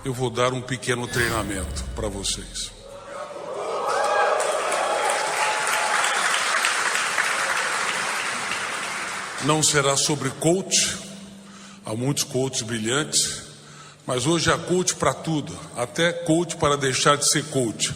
eu vou dar um pequeno treinamento para vocês. Não será sobre coach, há muitos coaches brilhantes, mas hoje há coach para tudo, até coach para deixar de ser coach.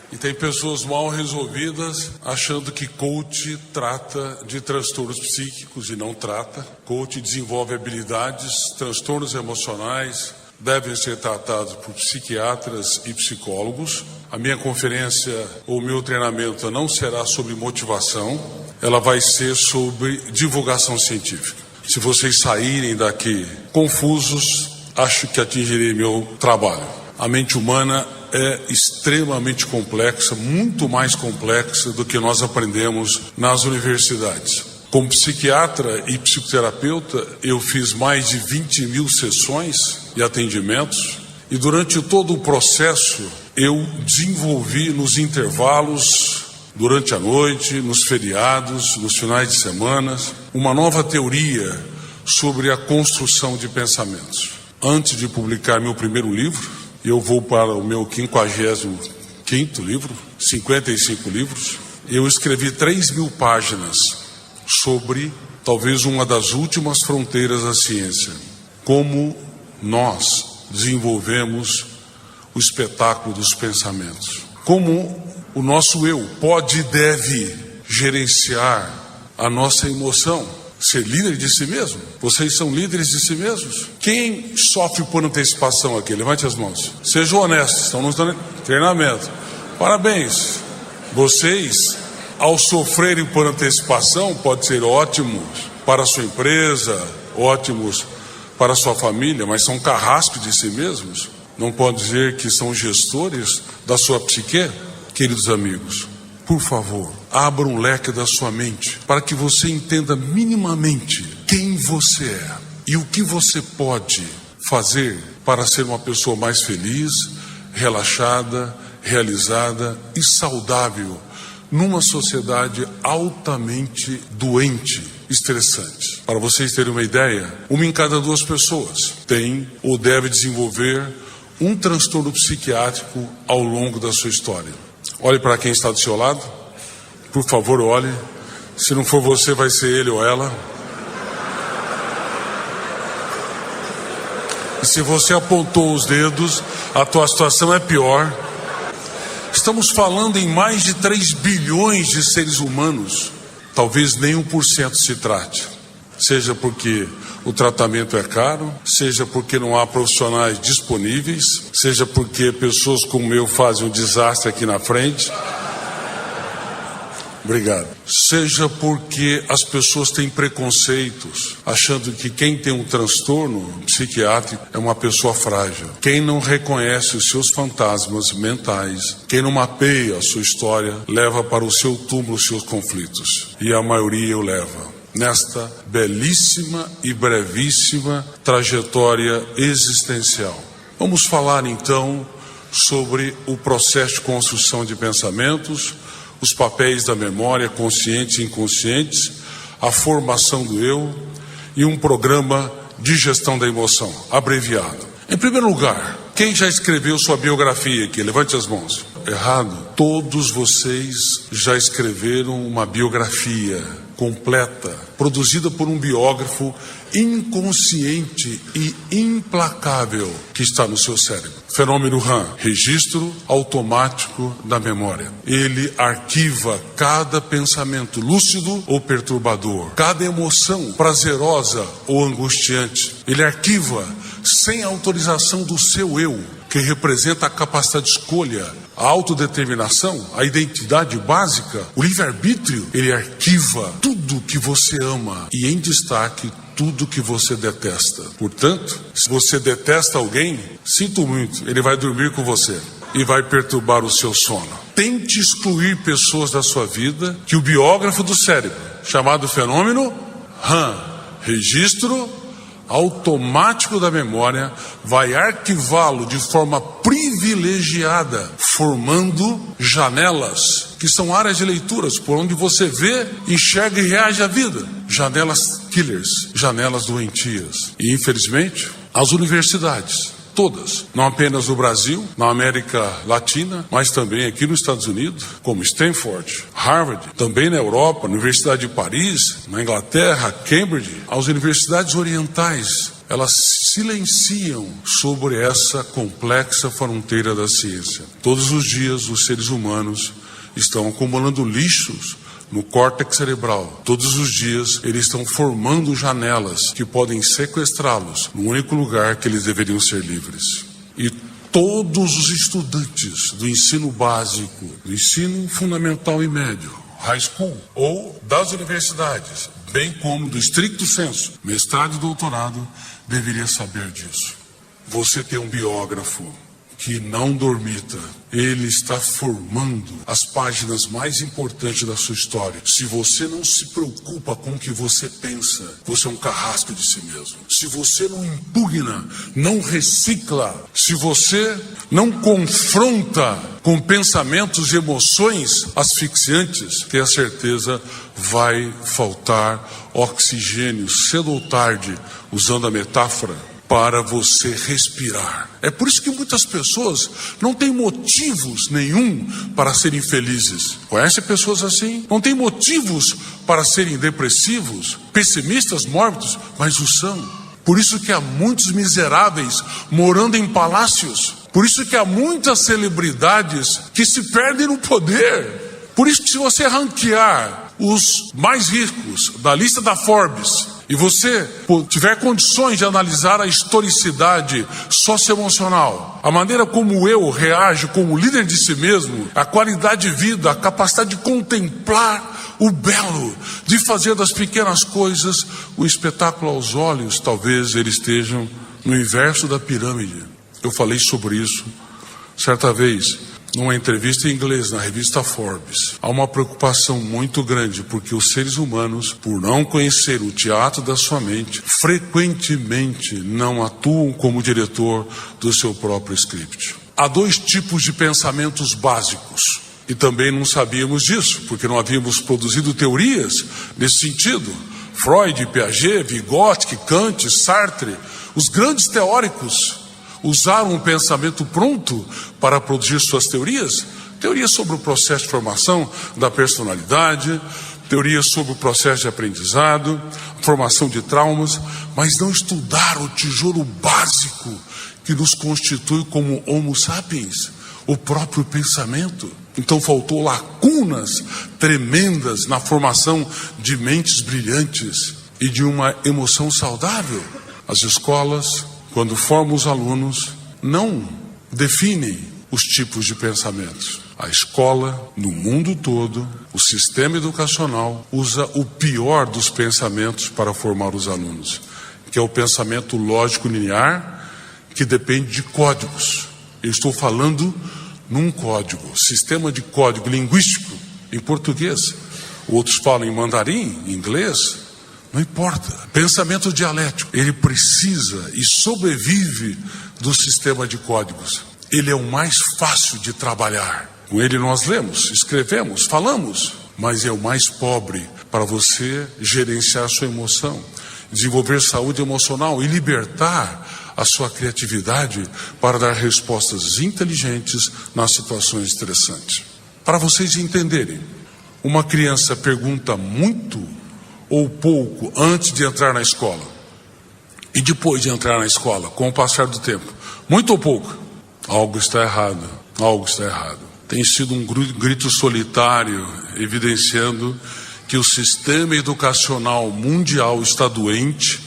E tem pessoas mal resolvidas achando que coach trata de transtornos psíquicos e não trata. Coach desenvolve habilidades, transtornos emocionais, devem ser tratados por psiquiatras e psicólogos. A minha conferência ou meu treinamento não será sobre motivação, ela vai ser sobre divulgação científica. Se vocês saírem daqui confusos, acho que atingirei meu trabalho. A mente humana é extremamente complexa, muito mais complexa do que nós aprendemos nas universidades. Como psiquiatra e psicoterapeuta, eu fiz mais de 20.000 sessões e atendimentos, e durante todo o processo eu desenvolvi nos intervalos, durante a noite, nos feriados, nos finais de semana, uma nova teoria sobre a construção de pensamentos. Antes de publicar meu primeiro livro, eu vou para o meu 55º livro, 55 livros, eu escrevi 3.000 páginas sobre talvez uma das últimas fronteiras da ciência, como nós desenvolvemos o espetáculo dos pensamentos, como o nosso eu pode e deve gerenciar a nossa emoção, ser líder de si mesmo. Vocês são líderes de si mesmos? Quem sofre por antecipação aqui? Levante as mãos. Sejam honestos, estão no treinamento. Parabéns. Vocês, ao sofrerem por antecipação, pode ser ótimos para a sua empresa, ótimos para a sua família, mas são carrascos de si mesmos. Não pode dizer que são gestores da sua psique? Queridos amigos, por favor, abra um leque da sua mente para que você entenda minimamente quem você é e o que você pode fazer para ser uma pessoa mais feliz, relaxada, realizada e saudável numa sociedade altamente doente, estressante. Para vocês terem uma ideia, 1 em cada 2 pessoas tem ou deve desenvolver um transtorno psiquiátrico ao longo da sua história. Olhe para quem está do seu lado. Por favor, olhe. Se não for você, vai ser ele ou ela. E se você apontou os dedos, a tua situação é pior. Estamos falando em mais de 3 bilhões de seres humanos. Talvez nem 1% se trate. Seja porque o tratamento é caro, seja porque não há profissionais disponíveis, seja porque pessoas como eu fazem um desastre aqui na frente. Obrigado. Seja porque as pessoas têm preconceitos, achando que quem tem um transtorno psiquiátrico é uma pessoa frágil. Quem não reconhece os seus fantasmas mentais, quem não mapeia a sua história, leva para o seu túmulo os seus conflitos. E a maioria o leva nesta belíssima e brevíssima trajetória existencial. Vamos falar então sobre o processo de construção de pensamentos, os papéis da memória, conscientes e inconscientes, a formação do eu e um programa de gestão da emoção, abreviado. Em primeiro lugar, quem já escreveu sua biografia aqui? Levante as mãos. Errado. Todos vocês já escreveram uma biografia completa, produzida por um biógrafo inconsciente e implacável que está no seu cérebro. Fenômeno RAM, registro automático da memória. Ele arquiva cada pensamento lúcido ou perturbador, cada emoção prazerosa ou angustiante. Ele arquiva sem autorização do seu eu, que representa a capacidade de escolha, a autodeterminação, a identidade básica, o livre-arbítrio. Ele arquiva tudo que você ama e, em destaque, tudo que você detesta. Portanto, se você detesta alguém, sinto muito, ele vai dormir com você e vai perturbar o seu sono. Tente excluir pessoas da sua vida que o biógrafo do cérebro, chamado fenômeno RAM, registro automático da memória, vai arquivá-lo de forma privilegiada, formando janelas, que são áreas de leituras, por onde você vê, enxerga e reage à vida. Janelas killers, janelas doentias. E infelizmente, As universidades, todas, não apenas no Brasil, na América Latina, mas também aqui nos Estados Unidos, como Stanford, Harvard, também na Europa, na Universidade de Paris, na Inglaterra, Cambridge. As universidades orientais, elas silenciam sobre essa complexa fronteira da ciência. Todos os dias, os seres humanos estão acumulando lixos no córtex cerebral. Todos os dias, eles estão formando janelas que podem sequestrá-los no único lugar que eles deveriam ser livres. E todos os estudantes do ensino básico, do ensino fundamental e médio, high school, ou das universidades, bem como do estricto senso, mestrado e doutorado, deveria saber disso. Você tem um biógrafo que não dormita. Ele está formando as páginas mais importantes da sua história. Se você não se preocupa com o que você pensa, você é um carrasco de si mesmo. Se você não impugna, não recicla, se você não confronta com pensamentos e emoções asfixiantes, tenha certeza, vai faltar oxigênio cedo ou tarde, usando a metáfora, para você respirar. É por isso que muitas pessoas não têm motivos nenhum para serem felizes. Conhece pessoas assim? Não têm motivos para serem depressivos, pessimistas, mórbidos, mas o são. Por isso que há muitos miseráveis morando em palácios. Por isso que há muitas celebridades que se perdem no poder. Por isso que se você ranquear os mais ricos da lista da Forbes, e você tiver condições de analisar a historicidade socioemocional, a maneira como eu reajo como líder de si mesmo, a qualidade de vida, a capacidade de contemplar o belo, de fazer das pequenas coisas o espetáculo aos olhos, talvez eles estejam no inverso da pirâmide. Eu falei sobre isso certa vez, numa entrevista em inglês na revista Forbes. Há uma preocupação muito grande porque os seres humanos, por não conhecer o teatro da sua mente, frequentemente não atuam como diretor do seu próprio script. Há dois tipos de pensamentos básicos e também não sabíamos disso porque não havíamos produzido teorias nesse sentido. Freud, Piaget, Vygotsky, Kant, Sartre, os grandes teóricos usaram um pensamento pronto para produzir suas teorias. Teorias sobre o processo de formação da personalidade, teorias sobre o processo de aprendizado, formação de traumas, mas não estudaram o tijolo básico que nos constitui como Homo sapiens, o próprio pensamento. Então faltou lacunas tremendas na formação de mentes brilhantes e de uma emoção saudável. As escolas, quando formam os alunos, não definem os tipos de pensamentos. A escola, no mundo todo, o sistema educacional usa o pior dos pensamentos para formar os alunos, que é o pensamento lógico linear, que depende de códigos. Eu estou falando num código, sistema de código linguístico em português. Outros falam em mandarim, em inglês. Não importa. Pensamento dialético, ele precisa e sobrevive do sistema de códigos. Ele é o mais fácil de trabalhar. Com ele nós lemos, escrevemos, falamos, mas é o mais pobre para você gerenciar sua emoção, desenvolver saúde emocional e libertar a sua criatividade para dar respostas inteligentes nas situações estressantes. Para vocês entenderem, uma criança pergunta muito ou pouco antes de entrar na escola e depois de entrar na escola, com o passar do tempo, muito ou pouco, algo está errado, algo está errado. Tem sido um grito solitário evidenciando que o sistema educacional mundial está doente,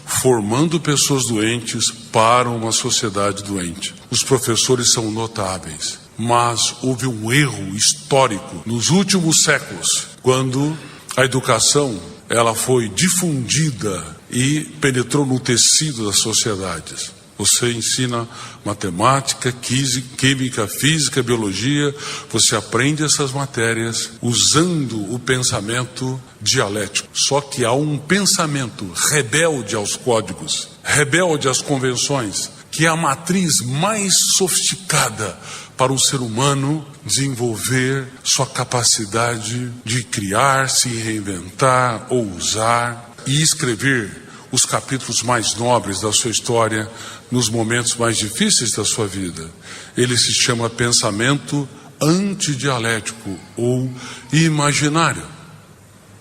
formando pessoas doentes para uma sociedade doente. Os professores são notáveis, mas houve um erro histórico nos últimos séculos, quando a educação ela foi difundida e penetrou no tecido das sociedades. Você ensina matemática, química, física, biologia, você aprende essas matérias usando o pensamento dialético. Só que há um pensamento rebelde aos códigos, rebelde às convenções, que é a matriz mais sofisticada para o ser humano desenvolver sua capacidade de criar, se reinventar, ousar e escrever os capítulos mais nobres da sua história nos momentos mais difíceis da sua vida. Ele se chama pensamento antidialético ou imaginário.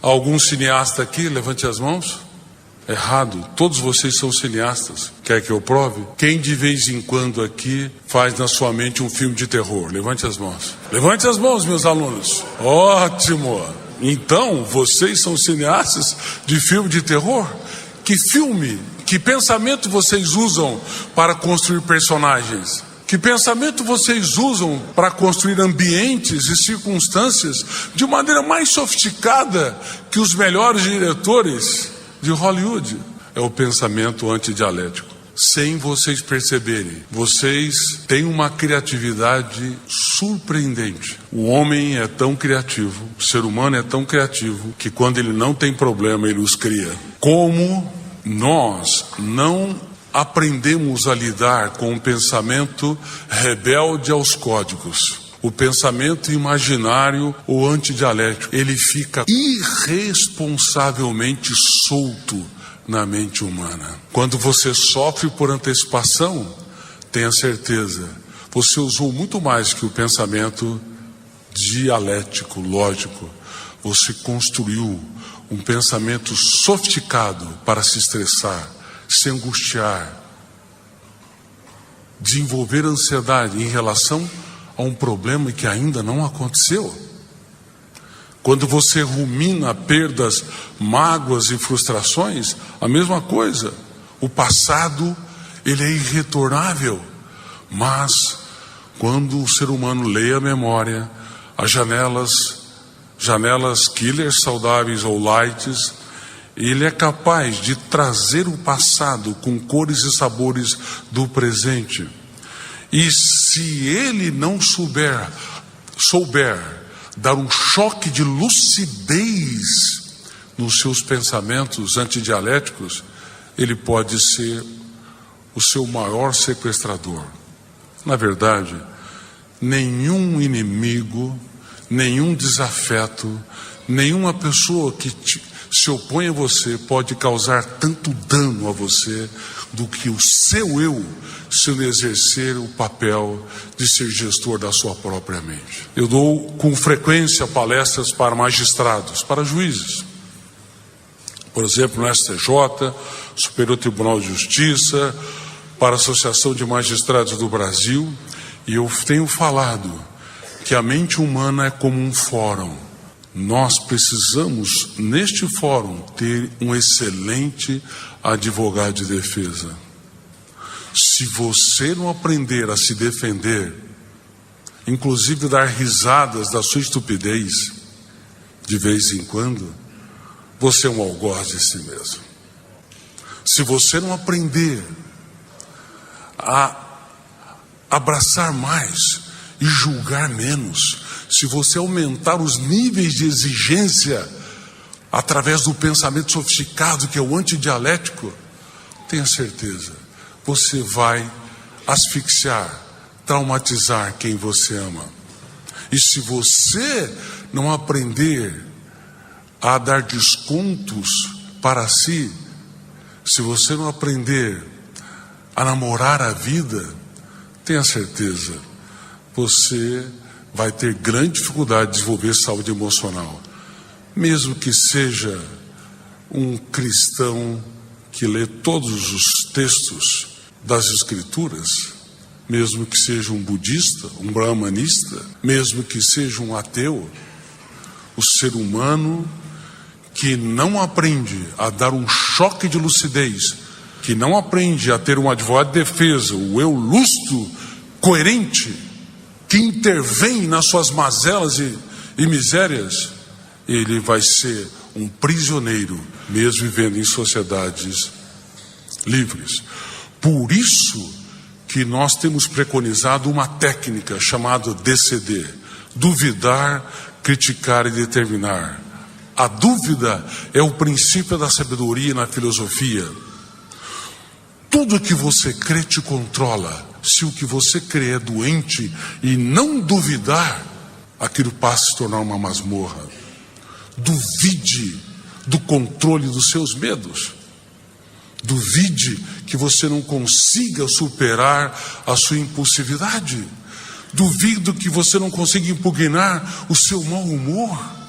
Algum cineasta aqui? Levante as mãos. Errado, todos vocês são cineastas. Quer que eu prove? Quem de vez em quando aqui faz na sua mente um filme de terror? Levante as mãos. Levante as mãos, meus alunos. Ótimo. Então, vocês são cineastas de filme de terror? Que filme, que pensamento vocês usam para construir personagens? Que pensamento vocês usam para construir ambientes e circunstâncias de maneira mais sofisticada que os melhores diretores de Hollywood? É o pensamento antidialético. Sem vocês perceberem, vocês têm uma criatividade surpreendente. O homem é tão criativo, o ser humano é tão criativo, que quando ele não tem problema, ele os cria. Como nós não aprendemos a lidar com o pensamento rebelde aos códigos, o pensamento imaginário ou antidialético, ele fica irresponsavelmente solto na mente humana. Quando você sofre por antecipação, tenha certeza, você usou muito mais que o pensamento dialético, lógico. Você construiu um pensamento sofisticado para se estressar, se angustiar, desenvolver ansiedade em relação a um problema que ainda não aconteceu. Quando você rumina perdas, mágoas e frustrações, a mesma coisa. O passado, ele é irretornável. Mas, quando o ser humano lê a memória, as janelas killers saudáveis ou lights, ele é capaz de trazer o passado com cores e sabores do presente. E se ele não souber dar um choque de lucidez nos seus pensamentos antidialéticos, ele pode ser o seu maior sequestrador. Na verdade, nenhum inimigo, nenhum desafeto, nenhuma pessoa que se opõe a você pode causar tanto dano a você do que o seu eu, se ele exercer o papel de ser gestor da sua própria mente. Eu dou com frequência palestras para magistrados, para juízes. Por exemplo, no STJ, Superior Tribunal de Justiça, para a Associação de Magistrados do Brasil, e eu tenho falado que a mente humana é como um fórum. Nós precisamos, neste fórum, ter um excelente advogado de defesa. Se você não aprender a se defender, inclusive dar risadas da sua estupidez, de vez em quando, você é um algoz de si mesmo. Se você não aprender a abraçar mais e julgar menos, se você aumentar os níveis de exigência através do pensamento sofisticado que é o antidialético, tenha certeza, você vai asfixiar, traumatizar quem você ama. E se você não aprender a dar descontos para si, se você não aprender a namorar a vida, tenha certeza, você vai ter grande dificuldade de desenvolver saúde emocional. Mesmo que seja um cristão que lê todos os textos das Escrituras, mesmo que seja um budista, um brahmanista, mesmo que seja um ateu, o ser humano que não aprende a dar um choque de lucidez, que não aprende a ter um advogado de defesa, o eu lúcido, coerente, que intervém nas suas mazelas e misérias, ele vai ser um prisioneiro, mesmo vivendo em sociedades livres. Por isso que nós temos preconizado uma técnica chamada DCD, duvidar, criticar e determinar. A dúvida é o princípio da sabedoria na filosofia. Tudo que você crê te controla. Se o que você crê é doente e não duvidar, aquilo passa a se tornar uma masmorra. Duvide do controle dos seus medos. Duvide que você não consiga superar a sua impulsividade. Duvido que você não consiga impugnar o seu mau humor.